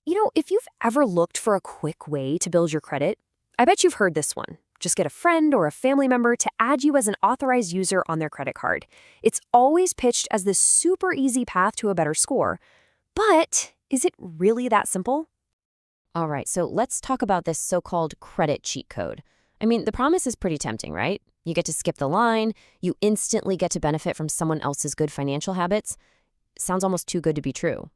If you've ever looked for a quick way to build your credit, I bet you've heard this one. Just get a friend or a family member to add you as an authorized user on their credit card. It's always pitched as this super easy path to a better score. But is it really that simple? All right, so let's talk about this so-called credit cheat code. I mean, the promise is pretty tempting, right? You get to skip the line, you instantly get to benefit from someone else's good financial habits. Sounds almost too good to be true.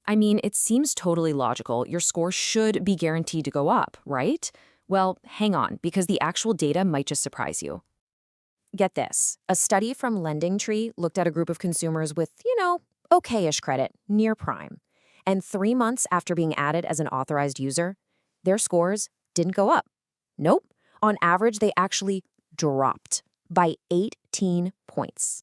I mean, it seems totally logical. Your score should be guaranteed to go up, right? Well, hang on, because the actual data might just surprise you. Get this. A study from LendingTree looked at a group of consumers with, okay-ish credit, near prime. And 3 months after being added as an authorized user, their scores didn't go up. Nope. On average, they actually dropped by 18 points.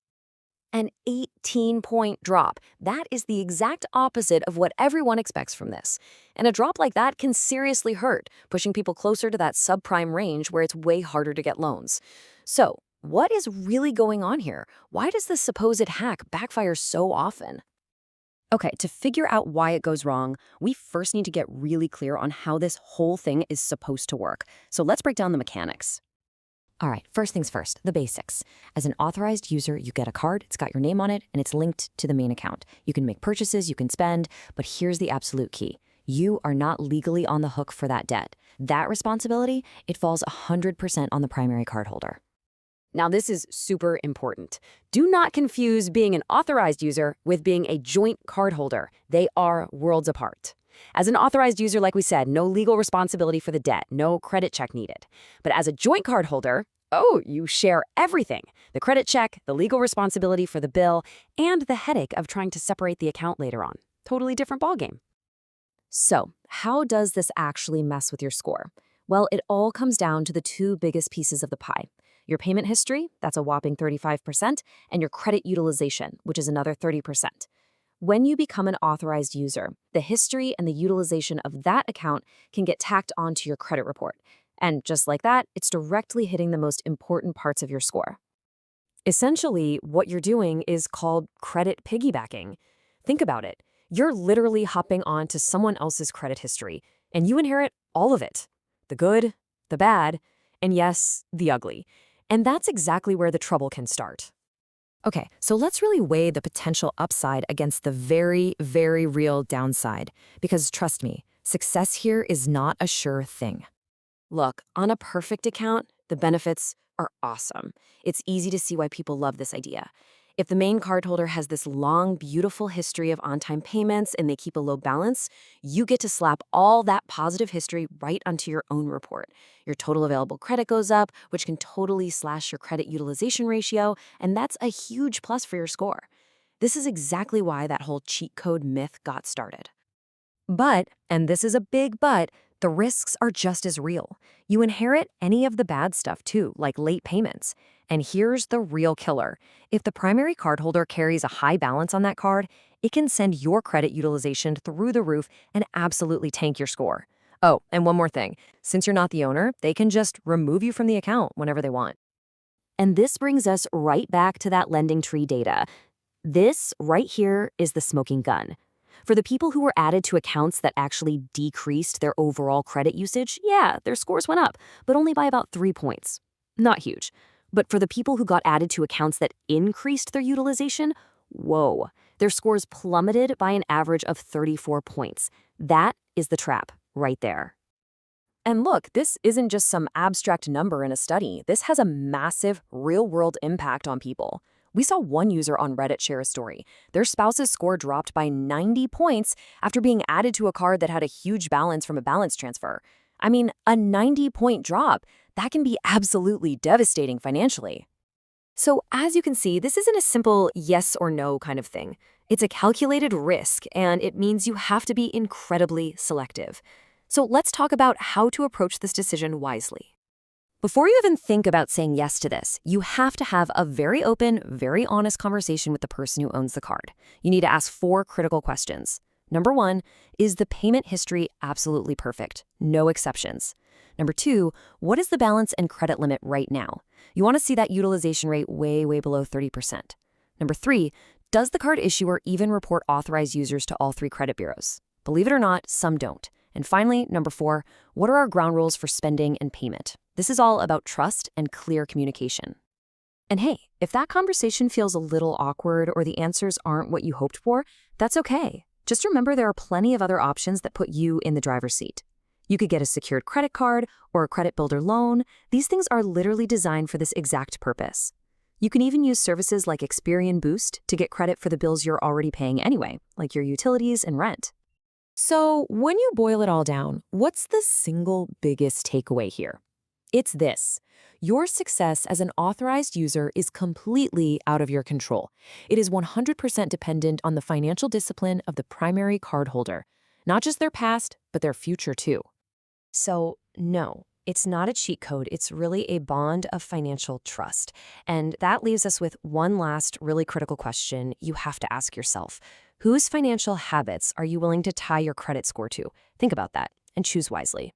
An 18-point drop. That is the exact opposite of what everyone expects from this. And a drop like that can seriously hurt, pushing people closer to that subprime range where it's way harder to get loans. So, what is really going on here? Why does this supposed hack backfire so often? Okay, to figure out why it goes wrong, we first need to get really clear on how this whole thing is supposed to work. So let's break down the mechanics. All right, first things first, the basics. As an authorized user, you get a card, it's got your name on it, and it's linked to the main account. You can make purchases, you can spend, but here's the absolute key. You are not legally on the hook for that debt. That responsibility, it falls 100% on the primary cardholder. Now, this is super important. Do not confuse being an authorized user with being a joint cardholder. They are worlds apart. As an authorized user, like we said, no legal responsibility for the debt, no credit check needed. But as a joint cardholder, you share everything. The credit check, the legal responsibility for the bill, and the headache of trying to separate the account later on. Totally different ballgame. So, how does this actually mess with your score? Well, it all comes down to the two biggest pieces of the pie. Your payment history, that's a whopping 35%, and your credit utilization, which is another 30%. When you become an authorized user, the history and the utilization of that account can get tacked onto your credit report. And just like that, it's directly hitting the most important parts of your score. Essentially, what you're doing is called credit piggybacking. Think about it. You're literally hopping onto someone else's credit history, and you inherit all of it. The good, the bad, and yes, the ugly. And that's exactly where the trouble can start. Okay, so let's really weigh the potential upside against the very, very real downside. Because trust me, success here is not a sure thing. Look, on a perfect account, the benefits are awesome. It's easy to see why people love this idea. If the main cardholder has this long, beautiful history of on-time payments and they keep a low balance, you get to slap all that positive history right onto your own report. Your total available credit goes up, which can totally slash your credit utilization ratio, and that's a huge plus for your score. This is exactly why that whole cheat code myth got started. But, and this is a big but, the risks are just as real. You inherit any of the bad stuff too, like late payments. And here's the real killer. If the primary cardholder carries a high balance on that card, it can send your credit utilization through the roof and absolutely tank your score. Oh, and one more thing. Since you're not the owner, they can just remove you from the account whenever they want. And this brings us right back to that LendingTree data. This right here is the smoking gun. For the people who were added to accounts that actually decreased their overall credit usage, yeah, their scores went up, but only by about 3 points. Not huge. But for the people who got added to accounts that increased their utilization, whoa, their scores plummeted by an average of 34 points. That is the trap right there. And look, this isn't just some abstract number in a study. This has a massive, real-world impact on people. We saw one user on Reddit share a story. Their spouse's score dropped by 90 points after being added to a card that had a huge balance from a balance transfer. I mean, a 90-point drop, that can be absolutely devastating financially. So as you can see, this isn't a simple yes or no kind of thing. It's a calculated risk, and it means you have to be incredibly selective. So let's talk about how to approach this decision wisely. Before you even think about saying yes to this, you have to have a very open, very honest conversation with the person who owns the card. You need to ask 4 critical questions. Number 1, is the payment history absolutely perfect? No exceptions. Number 2, what is the balance and credit limit right now? You want to see that utilization rate way, way below 30%. Number 3, does the card issuer even report authorized users to all 3 credit bureaus? Believe it or not, some don't. And finally, number 4, what are our ground rules for spending and payment? This is all about trust and clear communication. And hey, if that conversation feels a little awkward or the answers aren't what you hoped for, that's okay. Just remember there are plenty of other options that put you in the driver's seat. You could get a secured credit card or a credit builder loan. These things are literally designed for this exact purpose. You can even use services like Experian Boost to get credit for the bills you're already paying anyway, like your utilities and rent. So, when you boil it all down, what's the single biggest takeaway here? It's this. Your success as an authorized user is completely out of your control. It is 100% dependent on the financial discipline of the primary cardholder, not just their past, but their future too. So, no, it's not a cheat code. It's really a bond of financial trust. And that leaves us with one last really critical question you have to ask yourself. Whose financial habits are you willing to tie your credit score to? Think about that and choose wisely.